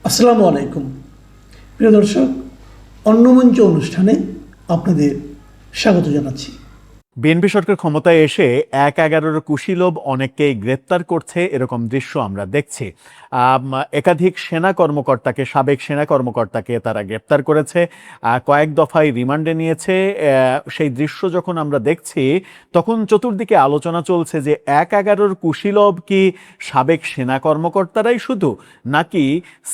আসসালামু আলাইকুম প্রিয় দর্শক, অন্নমঞ্চ অনুষ্ঠানে আপনাদের স্বাগত জানাচ্ছি। বিএনপি সরকার ক্ষমতায় এসে ১/১১ কুশীলব অনেককেই গ্রেপ্তার করছে, এরকম দৃশ্য আমরা দেখছি। একাধিক সেনা কর্মকর্তাকে, সাবেক সেনা কর্মকর্তাকে তারা গ্রেপ্তার করেছে, কয়েক দফায় রিমান্ডে নিয়েছে। সেই দৃশ্য যখন আমরা দেখছি তখন চতুর্দিকে আলোচনা চলছে যে ১/১১ কুশীলব কি সাবেক সেনা কর্মকর্তারাই শুধু, নাকি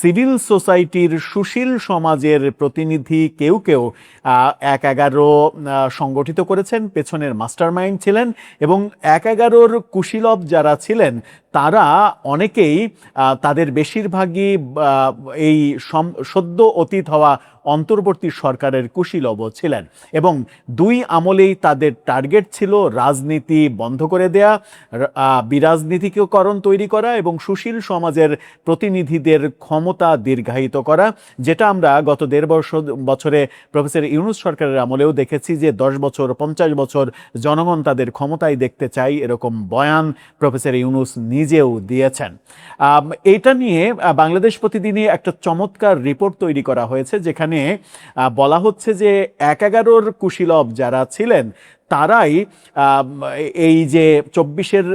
সিভিল সোসাইটির সুশীল সমাজের প্রতিনিধি কেউ কেউ ১/১১ সংগঠিত করেছেন, পেছনের মাস্টারমাইন্ড ছিলেন। এবং ১/১১ কুশীলব যারা ছিলেন তারা অনেকেই, তাদের বেশিরভাগই এই সদ্য অতীত হওয়া অন্তর্বর্তী সরকারের কুশীলব ছিলেন। এবং দুই আমলেই তাদের টার্গেট ছিল রাজনীতি বন্ধ করে দেয়া, বিরাজনীতিকরণ তৈরি করা এবং সুশীল সমাজের প্রতিনিধিদের ক্ষমতা দীর্ঘায়িত করা, যেটা আমরা গত ১.৫ বছরে প্রফেসর ইউনূস সরকারের আমলেও দেখেছি যে ১০ বছর ৫০ বছর জনগণ তাদের ক্ষমতায় দেখতে চাই, এরকম বয়ান প্রফেসর ইউনূস নিজেও দিয়েছেন। এটা নিয়ে বাংলাদেশ প্রতিদিনে একটা চমৎকার রিপোর্ট তৈরি করা হয়েছে, যেখানে বলা হচ্ছে যে ১/১১ কুশীলব যারা ছিলেন তারাই এই যে ২৪-এর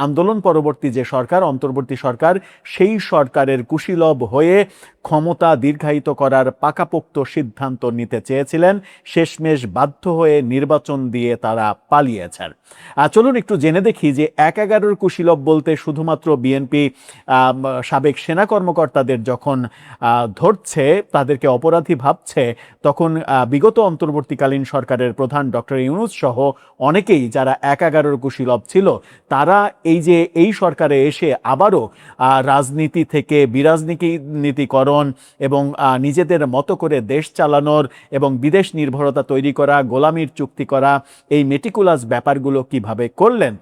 আন্দোলন পরবর্তী যে সরকার, অন্তর্বর্তী সরকার, সেই সরকারের কুশীলব হয়ে ক্ষমতা দীর্ঘায়িত করার পাকাপোক্ত সিদ্ধান্ত নিতে চেয়েছিলেন। শেষমেশ বাধ্য হয়ে নির্বাচন দিয়ে তারা পালিয়েছেন। চলুন একটু জেনে দেখি যে ১/১১ কুশীলব বলতে শুধুমাত্র বিএনপি সাবেক সেনা কর্মকর্তাদের যখন ধরছে, তাদেরকে অপরাধী ভাবছে, তখন বিগত অন্তর্বর্তীকালীন সরকারের প্রধান ডক্টর ইউনূস সহ অনেকেই যারা ১/১১ কুশীলব ছিল, তারা এই সরকারে এসে আবারও রাজনীতি থেকে বিরাজনীতিকরণ এবং নিজেদের মতো করে দেশ চালানোর এবং বিদেশ নির্ভরতা তৈরি করা, গোলামির চুক্তি করা, এই মেটিকুলাস ব্যাপারগুলো কিভাবে করলেন।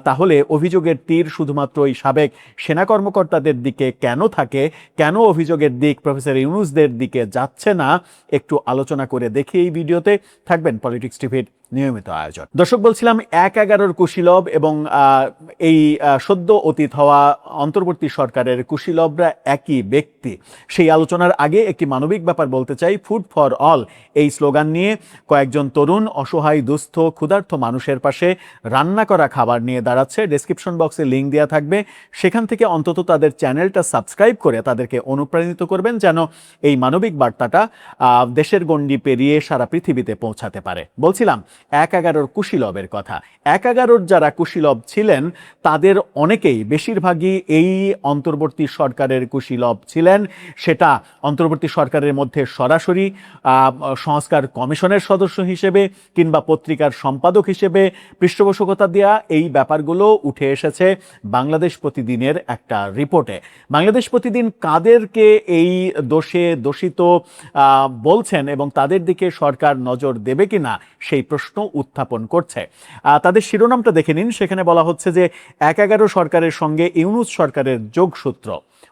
তাহলে অভিযোগের তীর শুধুমাত্র এই সাবেক সেনা কর্মকর্তাদের দিকে কেন থাকে, কেন অভিযোগের দিক প্রফেসর ইউনূসদের দিকে যাচ্ছে না, একটু আলোচনা করে দেখি এই ভিডিওতে। থাকবেন পলিটিক্স টিভির নিয়মিত আয়োজন। দর্শক, বলছিলাম ১/১১ কুশীলব এবং এই সদ্য অতীত হওয়া অন্তর্বর্তী সরকারের কুশীলবরা একই ব্যক্তি। সেই আলোচনার আগে একটি মানবিক ব্যাপার বলতে চাই। ফুড ফর অল এই স্লোগান নিয়ে কয়েকজন তরুণ অসহায়, দুস্থ, ক্ষুধার্ত মানুষের পাশে রান্না করা খাবার নিয়ে দাঁড়াচ্ছে। ডেসক্রিপশন বক্সে লিঙ্ক দেওয়া থাকবে, সেখান থেকে অন্তত তাদের চ্যানেলটা সাবস্ক্রাইব করে তাদেরকে অনুপ্রাণিত করবেন, যেন এই মানবিক বার্তাটা দেশের গণ্ডি পেরিয়ে সারা পৃথিবীতে পৌঁছাতে পারে। বলছিলাম ১/১১ কুশীলবের কথা। ১/১১ যারা কুশীলব ছিলেন তাদের অনেকেই, বেশিরভাগই এই অন্তর্বর্তী সরকারের কুশীলব ছিলেন। সেটা অন্তর্বর্তী সরকারের মধ্যে সরাসরি সংস্কার কমিশনের সদস্য হিসেবে কিংবা পত্রিকার সম্পাদক হিসেবে পৃষ্ঠপোষকতা দেয়া, এই ব্যাপারগুলো উঠে এসেছে বাংলাদেশ প্রতিদিনের একটা রিপোর্টে। বাংলাদেশ প্রতিদিন কাদেরকে এই দোষে দোষিত বলছেন এবং তাদের দিকে সরকার নজর দেবে কিনা সেই প্রশ্ন উত্থাপন করছে। তাদের শিরোনামটা দেখে নিন। সেখানে বলা হচ্ছে যে ১/১১ সরকারের সঙ্গে ইউনূস সরকারের যোগসূত্র,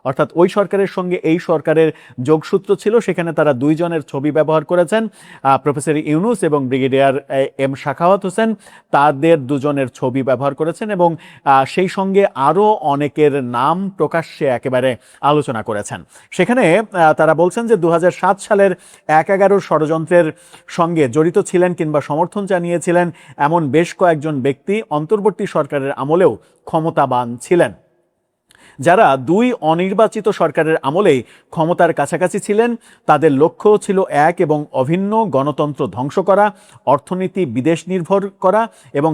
অর্থাৎ ওই সরকারের সঙ্গে এই সরকারের যোগসূত্র ছিল। সেখানে তারা দুইজনের ছবি ব্যবহার করেছেন, প্রফেসর ইউনূস এবং ব্রিগেডিয়ার এম সাখাওয়াত হোসেন, তাদের দুজনের ছবি ব্যবহার করেছেন এবং সেই সঙ্গে আরও অনেকের নাম প্রকাশ্যে একেবারে আলোচনা করেছেন। সেখানে তারা বলছেন যে ২০০৭ সালের ১/১১ ষড়যন্ত্রের সঙ্গে জড়িত ছিলেন কিংবা সমর্থন জানিয়েছিলেন এমন বেশ কয়েকজন ব্যক্তি অন্তর্বর্তী সরকারের আমলেও ক্ষমতাবান ছিলেন। যারা দুই অনির্বাচিত সরকারের আমলেই ক্ষমতার কাছাকাছি ছিলেন, তাদের লক্ষ্য ছিল এক এবং অভিন্ন: গণতন্ত্র ধ্বংস করা, অর্থনীতি বিদেশ নির্ভর করা এবং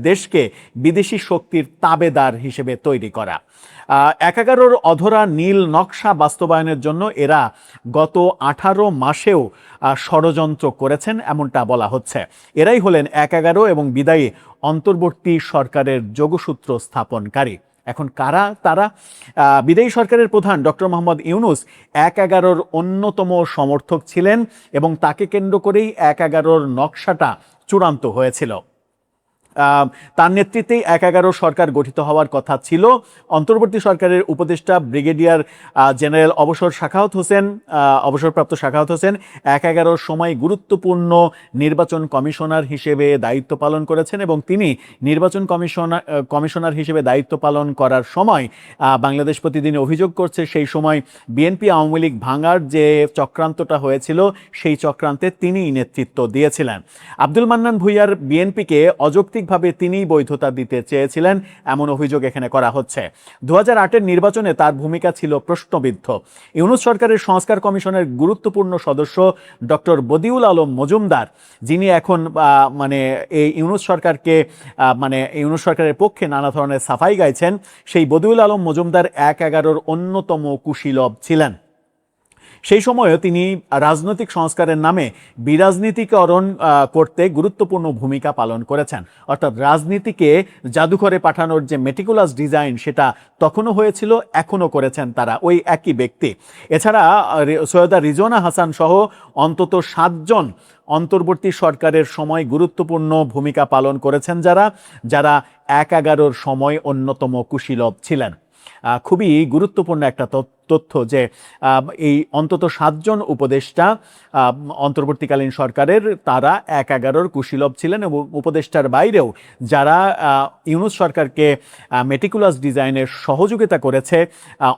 দেশকে বিদেশি শক্তির তাবেদার হিসেবে তৈরি করা। ১/১১ অধরা নীল নকশা বাস্তবায়নের জন্য এরা গত ১৮ মাসেও ষড়যন্ত্র করেছেন, এমনটা বলা হচ্ছে। এরাই হলেন ১/১১ এবং বিদায়ী অন্তর্বর্তী সরকারের যোগসূত্র স্থাপনকারী। এখন কারা তারা? বিদায়ী সরকারের প্রধান ডক্টর মোহাম্মদ ইউনূস ১/১১ অন্যতম সমর্থক ছিলেন এবং তাকে কেন্দ্র করেই ১/১১ নকশাটা চূড়ান্ত হয়েছিল। তার নেতৃত্বেই ১/১১ সরকার গঠিত হওয়ার কথা ছিল। অন্তর্বর্তী সরকারের উপদেষ্টা ব্রিগেডিয়ার জেনারেল অবসরপ্রাপ্ত সাখাওয়াত হোসেন ১/১১ সময় গুরুত্বপূর্ণ নির্বাচন কমিশনার হিসেবে দায়িত্ব পালন করেছেন এবং তিনি নির্বাচন কমিশনার হিসেবে দায়িত্ব পালন করার সময় বাংলাদেশ প্রতিদিন অভিযোগ করছে সেই সময় বিএনপি আওয়ামী লীগ ভাঙার যে চক্রান্তটা হয়েছিল সেই চক্রান্তে তিনিই নেতৃত্ব দিয়েছিলেন। আব্দুল মান্নান ভূঁইয়ার বিএনপিকে অযৌক্তিকভাবে তিনিই বৈধতা দিতে চেয়েছিলেন এমন অভিযোগ এখানে করা হচ্ছে। ২০০৮-এর নির্বাচনে তার ভূমিকা ছিল প্রশ্নবিদ্ধ। ইউনূস সরকারের সংস্কার কমিশনের গুরুত্বপূর্ণ সদস্য ডক্টর বদিউল আলম মজুমদার, যিনি এখন এই ইউনূস সরকারের পক্ষে নানা ধরনের সাফাই গাইছেন, সেই বদিউল আলম মজুমদার ১/১১-র অন্যতম কুশীলব ছিলেন। সেই সময়ও তিনি রাজনৈতিক সংস্কারের নামে বিরাজনীতিকরণ করতে গুরুত্বপূর্ণ ভূমিকা পালন করেছেন। অর্থাৎ রাজনীতিকে জাদুঘরে পাঠানোর যে মেটিকুলাস ডিজাইন সেটা তখনও হয়েছিল, এখনও করেছেন তারা ওই একই ব্যক্তি। এছাড়া সৈয়দা রিজওয়ানা হাসান সহ অন্তত ৭ জন অন্তর্বর্তী সরকারের সময় গুরুত্বপূর্ণ ভূমিকা পালন করেছেন যারা ১/১১-র সময় অন্যতম কুশীলব ছিলেন। খুবই গুরুত্বপূর্ণ একটা তথ্য যে এই অন্তত ৭ জন উপদেষ্টা অন্তর্বর্তীকালীন সরকারের তারা ১/১১-র কুশীলব ছিলেন এবং উপদেষ্টার বাইরেও যারা ইউনূস সরকারকে মেটিকুলাস ডিজাইনের সহযোগিতা করেছে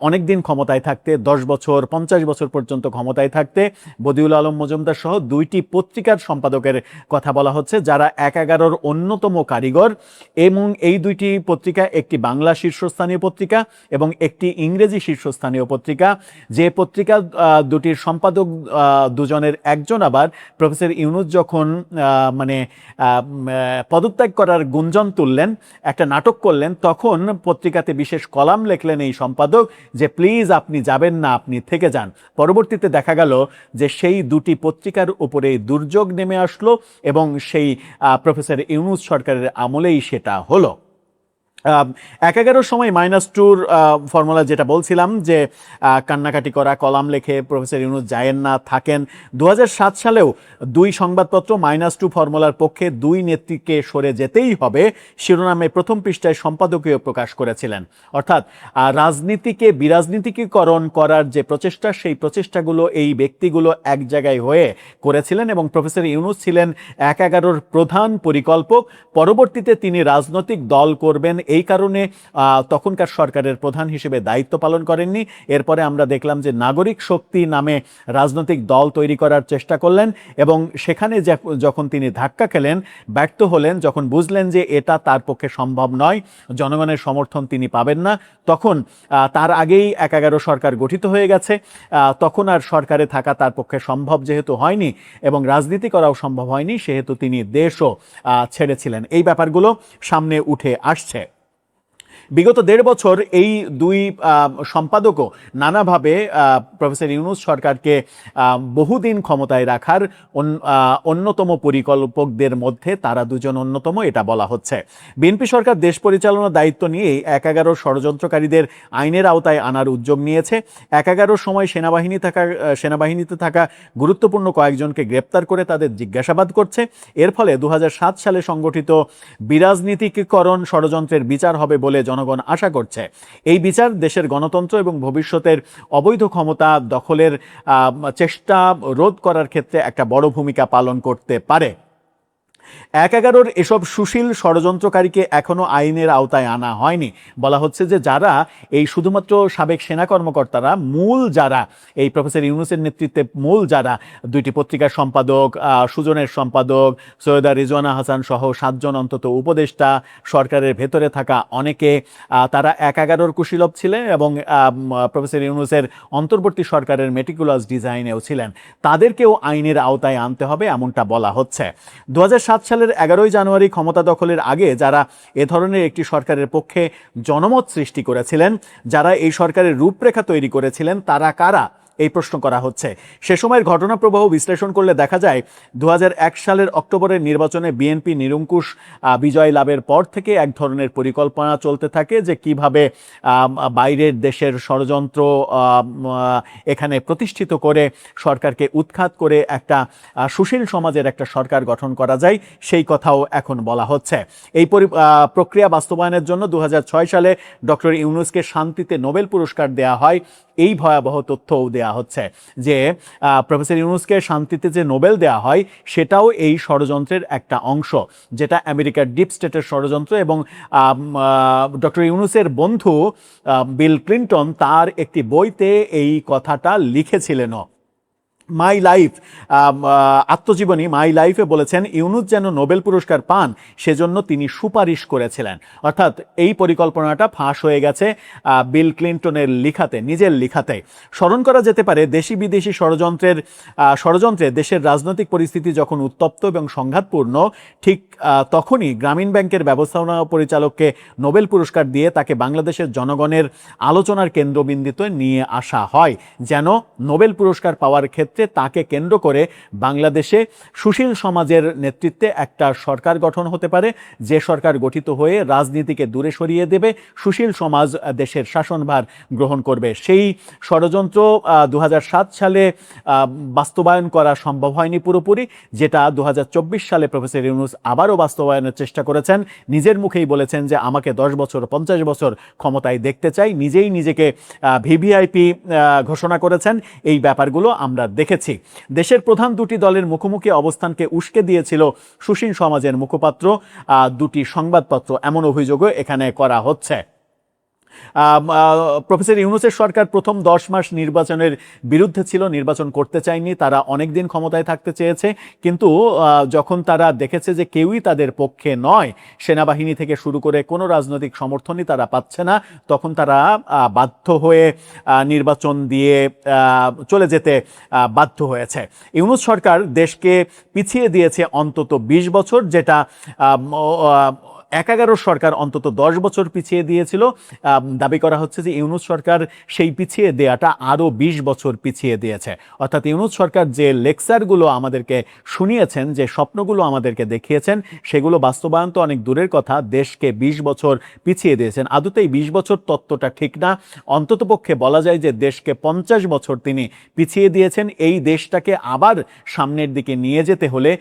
অনেক দিন ক্ষমতায় থাকতে, ১০ বছর ৫০ বছর পর্যন্ত ক্ষমতায় থাকতে, বদিউল আলম মজুমদার সহ ২টি পত্রিকার সম্পাদকের কথা বলা হচ্ছে যারা ১/১১-র অন্যতম কারিগর। এবং এই ২টি পত্রিকা, একটি বাংলা শীর্ষস্থানীয় পত্রিকা এবং একটি ইংরেজি শীর্ষস্থানীয় পত্রিকা, যে পত্রিকা দুটির সম্পাদক দুজনের একজন আবার প্রফেসর ইউনূস যখন পদত্যাগ করার গুঞ্জন তুললেন, একটা নাটক করলেন, তখন পত্রিকাতে বিশেষ কলাম লিখলেন এই সম্পাদক যে প্লিজ আপনি যাবেন না, আপনি থেকে যান। পরবর্তীতে দেখা গেল যে সেই দুটি পত্রিকার উপরে দুর্যোগ নেমে আসলো এবং সেই প্রফেসর ইউনূস সরকারের আমলেই সেটা হলো। ১/১১-র সময় -2-র ফর্মুলা যেটা বলছিলাম যে কান্নাকাটি করা, কলাম লেখে প্রফেসর ইউনূস যায়েন না, থাকেন। ২০০৭ সালেও ২ সংবাদপত্র -2 ফর্মুলার পক্ষে ২ নেত্রীকে সরে যেতেই হবে শিরোনামে প্রথম পৃষ্ঠায় সম্পাদকীয় প্রকাশ করেছিলেন। অর্থাৎ রাজনীতিকে বিরাজনীতিকীকরণ করার যে প্রচেষ্টা, সেই প্রচেষ্টাগুলো এই ব্যক্তিগুলো এক জায়গায় হয়ে করেছিলেন এবং প্রফেসর ইউনূস ছিলেন ১/১১-র প্রধান পরিকল্পক। পরবর্তীতে তিনি রাজনৈতিক দল করবেন এই কারণে তখনকার সরকারের প্রধান হিসেবে দায়িত্ব পালন করেননি। এরপরে আমরা দেখলাম যে নাগরিক শক্তি নামে রাজনৈতিক দল তৈরি করার চেষ্টা করলেন এবং সেখানে যখন তিনি ধাক্কা খেলেন, ব্যর্থ হলেন, যখন বুঝলেন যে এটা তার পক্ষে সম্ভব নয়, জনগণের সমর্থন তিনি পাবেন না, তখন তার আগেই ১/১১ সরকার গঠিত হয়ে গেছে, তখন আর সরকারে থাকা তার পক্ষে সম্ভব যেহেতু হয়নি এবং রাজনীতি করাও সম্ভব হয়নি, সেহেতু তিনি দেশও ছেড়েছিলেন। এই ব্যাপারগুলো সামনে উঠে আসছে। বিগত ১.৫ বছর এই ২ সম্পাদকও নানাভাবে প্রফেসর ইউনূস সরকারকে বহুদিন ক্ষমতায় রাখার অন্যতম পরিকল্পকদের মধ্যে তারা দুজন অন্যতম, এটা বলা হচ্ছে। বিএনপি সরকার দেশ পরিচালনার দায়িত্ব নিয়েই ১/১১ ষড়যন্ত্রকারীদের আইনের আওতায় আনার উদ্যোগ নিয়েছে। ১/১১ সময় সেনাবাহিনীতে থাকা গুরুত্বপূর্ণ কয়েকজনকে গ্রেপ্তার করে তাদের জিজ্ঞাসাবাদ করছে। এর ফলে ২০০৭ সালে সংগঠিত বিরাজনীতিকীকরণ ষড়যন্ত্রের বিচার হবে বলে জনগণ আশা করছে। এই বিচার দেশের গণতন্ত্র এবং ভবিষ্যতের অবৈধ ক্ষমতা দখলের চেষ্টা রোধ করার ক্ষেত্রে একটা বড় ভূমিকা পালন করতে পারে। ১/১১-র এসব সুশীল ষড়যন্ত্রকারীকে এখনো আইনের আওতায় আনা হয়নি। বলা হচ্ছে যে যারা এই শুধুমাত্র সাবেক সেনা কর্মকর্তারা, মূল যারা এই প্রফেসর ইউনূসের নেতৃত্বে মূল যারা ২টি পত্রিকার সম্পাদক, সুজনের সম্পাদক, সৈয়দা রিজওয়ানা হাসান সহ ৭ জন অন্তত উপদেষ্টা, সরকারের ভেতরে থাকা অনেকে, তারা ১/১১-র কুশীলব ছিলেন এবং প্রফেসর ইউনূসের অন্তর্বর্তী সরকারের মেটিকুলাস ডিজাইনেও ছিলেন। তাদেরকেও আইনের আওতায় আনতে হবে এমনটা বলা হচ্ছে। ২০০৭ সালের ১১ই জানুয়ারি ক্ষমতা দখলের আগে যারা এ ধরনের একটি সরকারের পক্ষে জনমত সৃষ্টি করেছিলেন, যারা এই সরকারের রূপরেখা তৈরি করেছিলেন, তারা কারা এই প্রশ্ন করা হচ্ছে। সে সময়ের ঘটনা প্রবাহ বিশ্লেষণ করলে দেখা যায় 2001 সালের অক্টোবরের নির্বাচনে বিএনপি নিরঙ্কুশ বিজয় লাভের পর থেকে এক ধরনের পরিকল্পনা চলতে থাকে যে কিভাবে বাইরের দেশের ষড়যন্ত্র এখানে প্রতিষ্ঠিত করে সরকারকে উৎখাত করে একটা সুশীল সমাজের একটা সরকার গঠন করা যায়, সেই কথাও এখন বলা হচ্ছে। এই প্রক্রিয়া বাস্তবায়নের জন্য 2006 সালে ডক্টর ইউনূসকে শান্তিতে নোবেল পুরস্কার দেয়া হয়। এই ভয়াবহ তথ্যও দেয়া হচ্ছে যে প্রফেসর ইউনূসকে শান্তিতে যে নোবেল দেয়া হয় সেটাও এই ষড়যন্ত্রের একটা অংশ, যেটা আমেরিকার ডিপ স্টেটের ষড়যন্ত্র। এবং ডক্টর ইউনূসের বন্ধু বিল ক্লিন্টন তার একটি বইতে এই কথাটা লিখেছিলেনও। মাই লাইফ, আত্মজীবনী মাই লাইফে বলেছেন ইউনূস যেন নোবেল পুরস্কার পান সেজন্য তিনি সুপারিশ করেছিলেন। অর্থাৎ এই পরিকল্পনাটা ফাঁস হয়ে গেছে বিল ক্লিন্টনের লিখাতে, নিজের লিখাতে। স্মরণ করা যেতে পারে দেশি বিদেশি ষড়যন্ত্রে দেশের রাজনৈতিক পরিস্থিতি যখন উত্তপ্ত এবং সংঘাতপূর্ণ, ঠিক তখনই গ্রামীণ ব্যাংকের ব্যবস্থাপনা পরিচালককে নোবেল পুরস্কার দিয়ে তাকে বাংলাদেশের জনগণের আলোচনার কেন্দ্রবিন্দুতে নিয়ে আসা হয়, যেন নোবেল পুরস্কার পাওয়ার ক্ষেত্রে তাকে কেন্দ্র করে বাংলাদেশে সুশীল সমাজের নেতৃত্বে একটা সরকার গঠন হতে পারে, যে সরকার গঠিত হয়ে রাজনীতিকে দূরে সরিয়ে দেবে, সুশীল সমাজ দেশের শাসনভার গ্রহণ করবে। সেই ষড়যন্ত্র 2007 সালে বাস্তবায়ন করা সম্ভব হয়নি পুরোপুরি, যেটা 2024 সালে প্রফেসর ইউনূস আবারও বাস্তবায়নের চেষ্টা করেছেন। নিজের মুখেই বলেছেন যে আমাকে 10 বছর 50 বছর ক্ষমতায় দেখতে চাই, নিজেই নিজেকে ভিভিআইপি ঘোষণা করেছেন। এই ব্যাপারগুলো আমরা দেখেছি। দেশের প্রধান দুটি দলের মুখোমুখি অবস্থানকে উস্কে দিয়েছিল সুশীল সমাজের মুখপাত্র, দুটি সংবাদপত্র, এমন অভিযোগও এখানে করা হচ্ছে। প্রফেসর ইউনূসের সরকার প্রথম 10 মাস নির্বাচনের বিরুদ্ধে ছিল, নির্বাচন করতে চায়নি। তারা অনেক দিন ক্ষমতায় থাকতে চেয়েছে, কিন্তু যখন তারা দেখেছে যে কেউই তাদের পক্ষে নয়, সেনাবাহিনী থেকে শুরু করে কোনো রাজনৈতিক সমর্থনই তারা পাচ্ছে না, তখন তারা বাধ্য হয়ে নির্বাচন দিয়ে চলে যেতে বাধ্য হয়েছে। ইউনূস সরকার দেশকে পিছিয়ে দিয়েছে অন্তত 20 বছর, যেটা 11 সরকার অন্তত 10 বছর পিছিয়ে দিয়েছিল। দাবি করা হচ্ছে যে ইউনূস সরকার সেই পিছিয়ে দেওয়াটা আরও 20 বছর পিছিয়ে দিয়েছে। অর্থাৎ ইউনূস সরকার যে লেকচারগুলো আমাদেরকে শুনিয়েছেন, যে স্বপ্নগুলো আমাদেরকে দেখিয়েছেন, সেগুলো বাস্তবায়ন তো অনেক দূরের কথা, দেশকে 20 বছর পিছিয়ে দিয়েছেন। আদতেই 20 বছর তত্ত্বটা ঠিক না, অন্ততপক্ষে বলা যায় যে দেশকে 50 বছর তিনি পিছিয়ে দিয়েছেন। এই দেশটাকে আবার সামনের দিকে নিয়ে যেতে হলে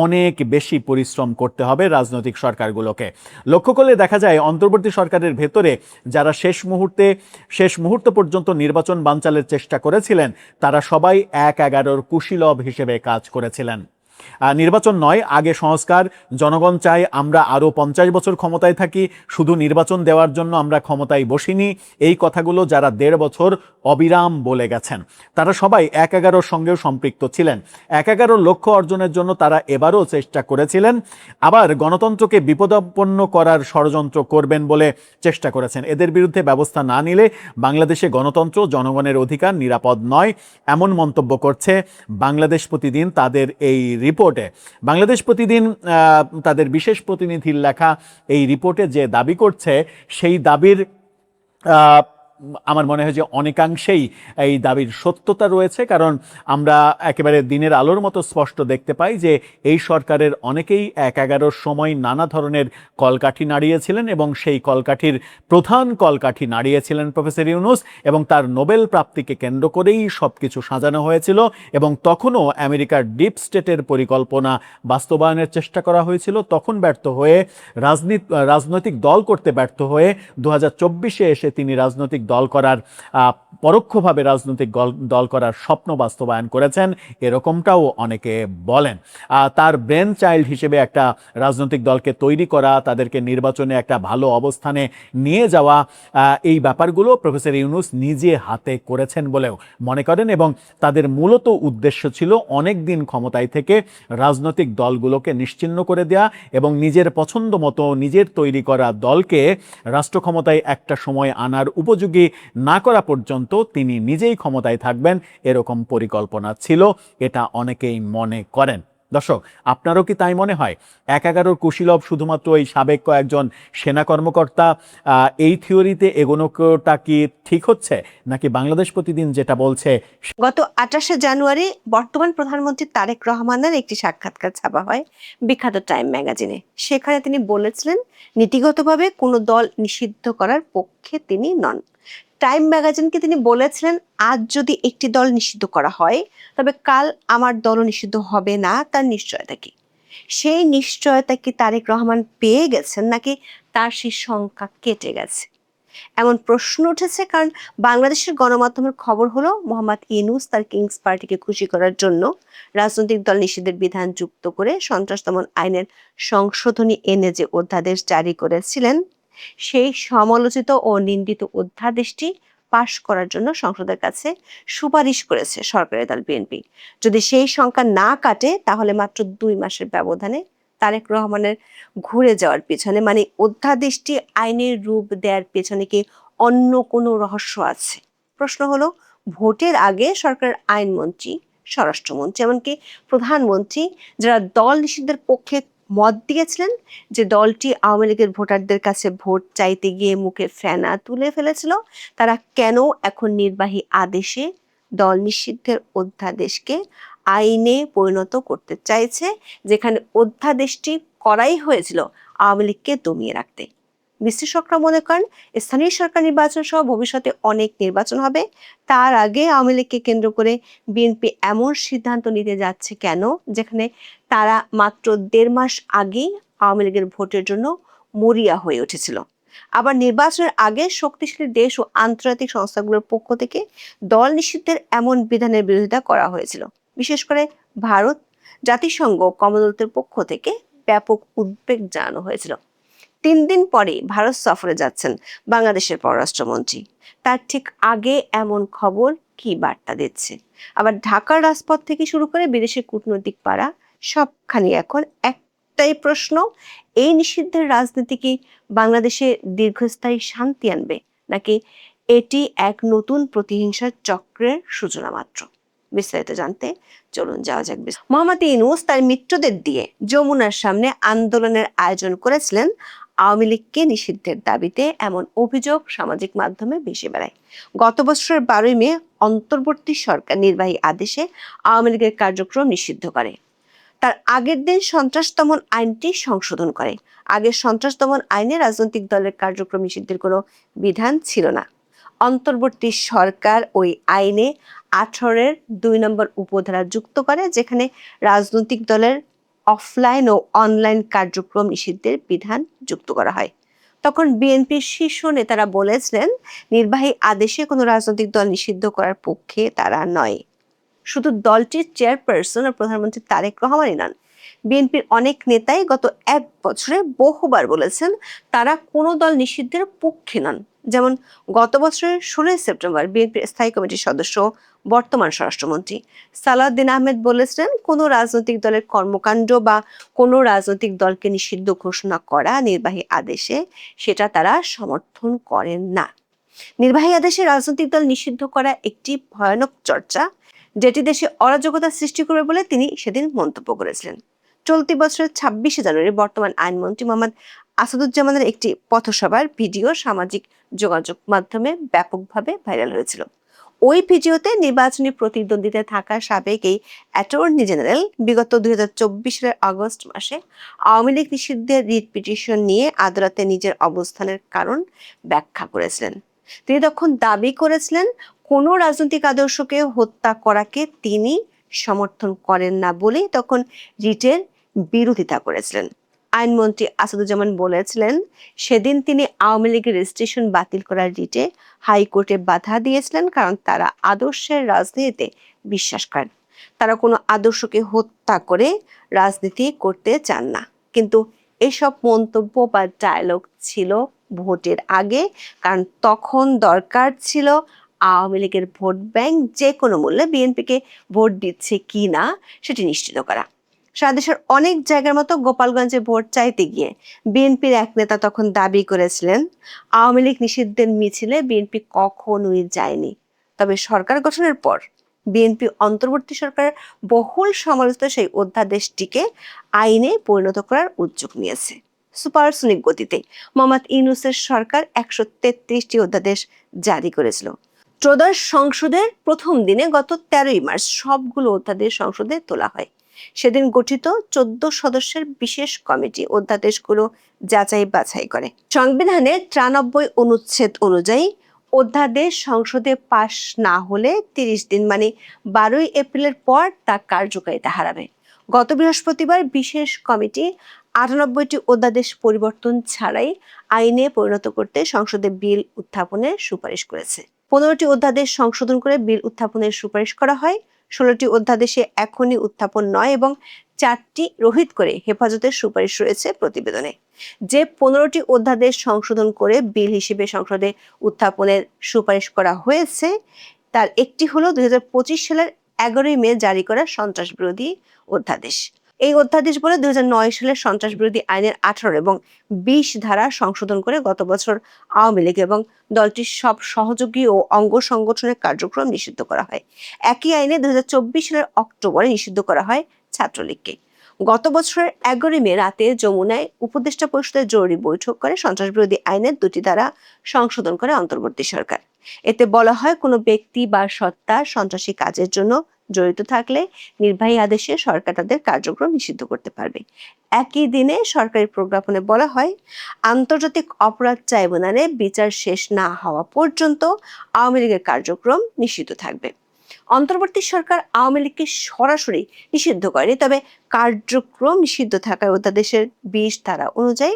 অনেক বেশি পরিশ্রম করতে হবে রাজনৈতিক সরকারগুলোকে। লক্ষ্য করলে দেখা যায় অন্তর্বর্তী সরকারের ভেতরে যারা শেষ মুহূর্ত পর্যন্ত নির্বাচন বানচালের চেষ্টা করেছিলেন, তারা সবাই 1/11 কুশীলব হিসেবে কাজ করেছিলেন। নির্বাচন নয়, আগে সংস্কার, জনগণ চায় আমরা আরও 50 বছর ক্ষমতায় থাকি, শুধু নির্বাচন দেওয়ার জন্য আমরা ক্ষমতায় বসিনি, এই কথাগুলো যারা 1.5 বছর অবিরাম বলে গেছেন, তারা সবাই 1/11 সঙ্গেও সম্পৃক্ত ছিলেন। 1/11 লক্ষ্য অর্জনের জন্য তারা এবারও চেষ্টা করেছিলেন, আবার গণতন্ত্রকে বিপদাপন্ন করার ষড়যন্ত্র করবেন বলে চেষ্টা করেছেন। এদের বিরুদ্ধে ব্যবস্থা না নিলে বাংলাদেশে গণতন্ত্র, জনগণের অধিকার নিরাপদ নয়, এমন মন্তব্য করছে বাংলাদেশ প্রতিদিন তাদের এই রিপোর্টে। বাংলাদেশ প্রতিদিন তাদের বিশেষ প্রতিনিধির লেখা এই রিপোর্টে যে দাবি করছে, সেই দাবির আমার মনে হয় যে অনেকাংশেই এই দাবির সত্যতা রয়েছে, কারণ আমরা একেবারে দিনের আলোর মতো স্পষ্ট দেখতে পাই যে এই সরকারের অনেকেই 1/11 সময় নানা ধরনের কলকাঠি নাড়িয়েছিলেন, এবং সেই কলকাঠির প্রধান কলকাঠি নাড়িয়েছিলেন প্রফেসর ইউনূস, এবং তার নোবেল প্রাপ্তিকে কেন্দ্র করেই সব কিছু সাজানো হয়েছিল। এবং তখনও আমেরিকার ডিপ স্টেটের পরিকল্পনা বাস্তবায়নের চেষ্টা করা হয়েছিল, তখন ব্যর্থ হয়ে রাজনৈতিক দল করতে ব্যর্থ হয়ে 2024-এ এসে তিনি রাজনৈতিক দল করার পরোক্ষভাবে রাজনৈতিক দল করার স্বপ্ন বাস্তবায়ন করেছেন, এরকমটাও অনেকে বলেন। তার ব্রেন চাইল্ড হিসেবে একটা রাজনৈতিক দলকে তৈরি করা, তাদেরকে নির্বাচনে একটা ভালো অবস্থানে নিয়ে যাওয়া, এই ব্যাপারগুলো প্রফেসর ইউনূস নিজে হাতে করেছেন বলেও মনে করেন। এবং তাদের মূলত উদ্দেশ্য ছিল অনেক দিন ক্ষমতায় থেকে রাজনৈতিক দলগুলোকে নিশ্চিহ্ন করে দেয়া, এবং নিজের পছন্দ মতো নিজের তৈরি করা দলকে রাষ্ট্র ক্ষমতায় একটা সময় আনার উপযোগী না করা পর্যন্ত তিনি নিজেই ক্ষমতায় থাকবেন, এরকম পরিকল্পনা ছিল, এটা অনেকেই মনে করেন। দর্শক, আপনারও কি তাই মনে হয় ১/১১ কুশীলব শুধুমাত্র এই সাবেক কয়েকজন সেনা কর্মকর্তা? এই থিওরিতে এগোনোটা কি ঠিক হচ্ছে, নাকি বাংলাদেশ প্রতিদিন যেটা বলছে? গত ২৮শে জানুয়ারি বর্তমান প্রধানমন্ত্রী তারেক রহমানের একটি সাক্ষাৎকার ছাপা হয় বিখ্যাত টাইম ম্যাগাজিনে। সেখানে তিনি বলেছিলেন নীতিগতভাবে কোনো দল নিষিদ্ধ করার পক্ষে তিনি নন। টাইম ম্যাগাজিনকে তিনি বলেছিলেন, আজ যদি একটি দল নিষিদ্ধ করা হয় তবে কাল আমার দলও নিষিদ্ধ হবে না, তার নিশ্চয়তা কি? সেই নিশ্চয়তা কি তারেক রহমান পেয়ে গেছেন, নাকি তার সেই সংখ্যা কেটে গেছে? এমন প্রশ্ন উঠেছে কারণ বাংলাদেশের গণমাধ্যমের খবর হলো মোহাম্মদ ইউনূস তার কিংস পার্টিকে খুশি করার জন্য রাজনৈতিক দল নিষিদ্ধের বিধান যুক্ত করে সন্ত্রাস দমন আইনের সংশোধনী এনে যে অধ্যাদেশ জারি করেছিলেন, সেই সমালোচিত ও নিন্দিত অধ্যাদেশটি পাশ করার জন্য সংসদের কাছে সুপারিশ করেছে সরকারি দল বিএনপি। যদি সেই সংখ্যা না কাটে তাহলে মাত্র 2 মাসের ব্যবধানে তারেক রহমানের ঘুরে যাওয়ার পেছনে, মানে অধ্যাদেশটি আইনের রূপ দেওয়ার পেছনে কি অন্য কোনো রহস্য আছে? প্রশ্ন হলো, ভোটের আগে সরকারের আইনমন্ত্রী, স্বরাষ্ট্রমন্ত্রী, এমনকি প্রধানমন্ত্রী, যারা দল নিষিদ্ধের পক্ষে মত দিয়েছিলেন, যে দলটি আওয়ামী লীগের ভোটারদের কাছে ভোট চাইতে গিয়ে মুখে ফেনা তুলে ফেলেছিল, তারা কেন এখন নির্বাহী আদেশে দল নিষিদ্ধের অধ্যাদেশকে আইনে পরিণত করতে চাইছে, যেখানে অধ্যাদেশটি করাই হয়েছিল আওয়ামী লীগকে দমিয়ে রাখতে? বিশ্লেষকরা মনে করেন স্থানীয় সরকার নির্বাচন সহ ভবিষ্যতে অনেক নির্বাচন হবে, তার আগে আওয়ামী লীগকে কেন্দ্র করে বিএনপি এমন সিদ্ধান্ত নিতে যাচ্ছে কেন, যেখানে তারা মাত্র 1.5 মাস আগেই আওয়ামী লীগের ভোটের জন্য মরিয়া হয়ে উঠেছিল। আবার নির্বাচনের আগে শক্তিশালী দেশ ও আন্তর্জাতিক সংস্থাগুলোর পক্ষ থেকে দল নিষিদ্ধের এমন বিধানের বিরোধিতা করা হয়েছিল। বিশেষ করে ভারত, জাতিসংঘ, কমনওয়েলথের পক্ষ থেকে ব্যাপক উদ্বেগ জানানো হয়েছিল। 3 দিন পরে ভারত সফরে যাচ্ছেন বাংলাদেশের পররাষ্ট্রমন্ত্রী। তার ঠিক আগে এমন খবর কি বার্তা দিচ্ছে? আবার ঢাকার রাজপথ থেকে শুরু করে বিদেশের কূটনৈতিক পাড়া, সবখানি এখন একটাই প্রশ্ন: এই নিষিদ্ধের রাজনীতি কি বাংলাদেশে দীর্ঘস্থায়ী শান্তি আনবে, নাকি এটি এক নতুন প্রতিহিংসার চক্রের সূচনা মাত্র? বিস্তারিত জানতে চলুন যাওয়া যাক। মোহাম্মদ ইউনূস তার মিত্রদের দিয়ে যমুনার সামনে আন্দোলনের আয়োজন করেছিলেন আওয়ামী লীগকে নিষিদ্ধের দাবিতে, এমন অভিযোগ সামাজিক মাধ্যমে ভেসে বেড়ায়। গত বছরের 12ই মে অন্তর্বর্তী সরকার নির্বাহী আদেশে আওয়ামী লীগের কার্যক্রম নিষিদ্ধ করে। তার আগের দিন সন্ত্রাস দমন আইনটি সংশোধন করে। আগের সন্ত্রাস দমন আইনে রাজনৈতিক দলের কার্যক্রম নিষিদ্ধের কোনো বিধান ছিল না। অন্তর্বর্তী সরকার ওই আইনে 18-এর 2 নম্বর উপধারা যুক্ত করে, যেখানে রাজনৈতিক দলের অফলাইন ও অনলাইন কার্যক্রম নিষিদ্ধের বিধান যুক্ত করা হয়। তখন বিএনপির শীর্ষ নেতারা বলেছিলেন নির্বাহী আদেশে কোনো রাজনৈতিক দল নিষিদ্ধ করার পক্ষে তারা নয়। শুধু দলটির চেয়ারপারসন ও প্রধানমন্ত্রী তারেক রহমানই নন, বিএনপির অনেক নেতাই গত 1 বছরে বহুবার বলেছেন তারা কোনো দল নিষিদ্ধের পক্ষে নন। যেমন গত বছরের 16 সেপ্টেম্বর বিএনপির স্থায়ী কমিটির সদস্য, বর্তমান স্বরাষ্ট্রমন্ত্রী সালাউদ্দিন আহমেদ বলেছিলেন কোনো রাজনৈতিক দলের কর্মকাণ্ড বা কোনো রাজনৈতিক দলকে নিষিদ্ধ ঘোষণা করা নির্বাহী আদেশে সেটা তারা সমর্থন করেন না। নির্বাহী আদেশে রাজনৈতিক দল নিষিদ্ধ করা একটি ভয়ানক চর্চা, যেটি দেশে অরাজকতা সৃষ্টি করবে বলে তিনি সেদিন মন্তব্য করেছিলেন। চলতি বছরের 26শে জানুয়ারি বর্তমান আইনমন্ত্রী মোহাম্মদ আসাদুজ্জামানের একটি পথসভার ভিডিও সামাজিক যোগাযোগ মাধ্যমে ব্যাপকভাবে ভাইরাল হয়েছিল। ওই ভিডিওতে নির্বাচনী প্রতিদ্বন্দ্বিতায় থাকা সাবেক এই অ্যাটর্নি জেনারেল বিগত 2024 সালের আগস্ট মাসে আওয়ামী লীগ নিষিদ্ধের রিট পিটিশন নিয়ে আদালতে নিজের অবস্থানের কারণ ব্যাখ্যা করেছিলেন। তিনি তখন দাবি করেছিলেন কোনো রাজনৈতিক আদর্শকে হত্যা করাকে তিনি সমর্থন করেন না বলেই তখন রিটের বিরোধিতা করেছিলেন। আইনমন্ত্রী আসাদুজ্জামান বলেছিলেন সেদিন তিনি আওয়ামী লীগের রেজিস্ট্রেশন বাতিল করার রিটে হাইকোর্টে বাধা দিয়েছিলেন, কারণ তারা আদর্শের রাজনীতিতে বিশ্বাস করেন। তারা কোনো আদর্শকে হত্যা করে রাজনীতি করতে চান না। কিন্তু এসব মন্তব্য বা ডায়লগ ছিল ভোটের আগে, কারণ তখন দরকার ছিল আওয়ামী লীগের ভোট ব্যাংক যে কোনো মূল্যে বিএনপিকে ভোট দিচ্ছে কি না সেটি নিশ্চিত করা। সারা দেশের অনেক জায়গার মতো গোপালগঞ্জে ভোট চাইতে গিয়ে বিএনপির এক নেতা তখন দাবি করেছিলেন আওয়ামী লীগ নিষিদ্ধের মিছিলে বিএনপি কখনোই যায়নি। তবে সরকার গঠনের পর বিএনপি অন্তর্বর্তী সরকার বহুল সমালোচিত সেই অধ্যাদেশটিকে আইনে পরিণত করার উদ্যোগ নিয়েছে। সুপারসনিক গতিতে মোহাম্মদ ইউনূসের সরকার 133টি অধ্যাদেশ জারি করেছিল। ত্রয়োদশ সংসদের প্রথম দিনে গত 13ই মার্চ সবগুলো অধ্যাদেশ সংসদে তোলা হয়। সেদিন গঠিত 14 সদস্যের বিশেষ কমিটি অধ্যাদেশগুলো যাচাই বাছাই করে। সংবিধানের 93 অনুচ্ছেদ অনুযায়ী অধ্যাদেশ সংসদে পাশ না হলে 30 দিন মানে 12ই এপ্রিলের পর তা কার্যকারিতা হারাবে। গত বৃহস্পতিবার বিশেষ কমিটি 98টি অধ্যাদেশ পরিবর্তন ছাড়াই আইনে পরিণত করতে সংসদে বিল উত্থাপনের সুপারিশ করেছে। 15টি অধ্যাদেশ সংশোধন করে বিল উত্থাপনের সুপারিশ করা হয়। 16টি অধ্যাদেশে এখনই উত্থাপন নয় এবং 4টি রহিত করে হেফাজতের সুপারিশ রয়েছে প্রতিবেদনে। যে 15টি অধ্যাদেশ সংশোধন করে বিল হিসেবে সংসদে উত্থাপনের সুপারিশ করা হয়েছে তার একটি হলো 2025 সালের 11ই মে জারি করা সন্ত্রাস বিরোধী অধ্যাদেশ। এই অধ্যাদেশ বলে 2009 সালের সন্ত্রাস বিরোধী আইনের 18 এবং 20 ধারা সংশোধন করে গত বছর আওয়ামী লীগ এবং দলটির সব সহযোগী ও অঙ্গ সংগঠনের কার্যক্রম নিষিদ্ধ করা হয়। একই আইনে 2024 সালের অক্টোবরে নিষিদ্ধ করা হয় ছাত্রলীগকে। গত বছরের 11ই মে রাতে যমুনায় উপদেষ্টা পরিষদের জরুরি বৈঠক করে সন্ত্রাস বিরোধী আইনের 2টি ধারা সংশোধন করে অন্তর্বর্তী সরকার। এতে বলা হয়, কোনো ব্যক্তি বা সত্তা সন্ত্রাসী কাজের জন্য জড়িত থাকলে নির্বাহী আদেশে সরকার তাদের কার্যক্রম নিষিদ্ধ করতে পারবে। একই দিনে সরকারি প্রজ্ঞাপনে বলা হয়, আন্তর্জাতিক অপরাধ ট্রাইব্যুনালে বিচার শেষ না হওয়া পর্যন্ত আওয়ামী লীগের কার্যক্রম নিষিদ্ধ থাকবে। অন্তর্বর্তী সরকার আওয়ামী লীগকে সরাসরি নিষিদ্ধ করেনি, তবে কার্যক্রম নিষিদ্ধ থাকায় অধ্যাদেশের 20 ধারা অনুযায়ী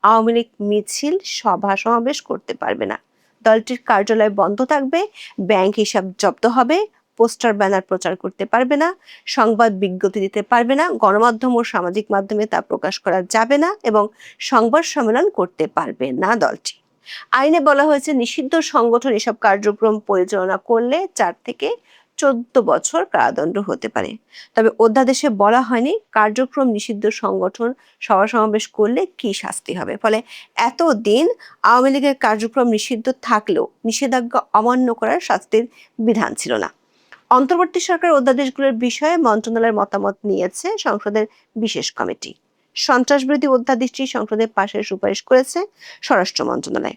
আওয়ামী লীগ মিছিল, সভা সমাবেশ করতে পারবে না। দলটির কার্যালয় বন্ধ থাকবে, ব্যাংক হিসাব জব্দ হবে, পোস্টার ব্যানার প্রচার করতে পারবে না, সংবাদ বিজ্ঞপ্তি দিতে পারবে না, গণমাধ্যম ও সামাজিক মাধ্যমে তা প্রকাশ করা যাবে না এবং সংবাদ সম্মেলন করতে পারবে না দলটি। আইনে বলা হয়েছে, নিষিদ্ধ সংগঠন এসব কার্যক্রম পরিচালনা করলে 4 থেকে 14 বছর কারাদণ্ড হতে পারে। তবে অধ্যাদেশে বলা হয়নি কার্যক্রম নিষিদ্ধ সংগঠন সভা সমাবেশ করলে কি শাস্তি হবে। ফলে এতদিন আওয়ামী লীগের কার্যক্রম নিষিদ্ধ থাকলেও নিষেধাজ্ঞা অমান্য করার শাস্তির বিধান ছিল না। অন্তর্বর্তী সরকার অধ্যাদেশগুলোর বিষয়ে মন্ত্রণালয়ের মতামত নিয়েছে সংসদের বিশেষ কমিটি। সন্ত্রাস বিরোধী অধ্যাদেশটি সংসদে পাশের সুপারিশ করেছে স্বরাষ্ট্র মন্ত্রণালয়।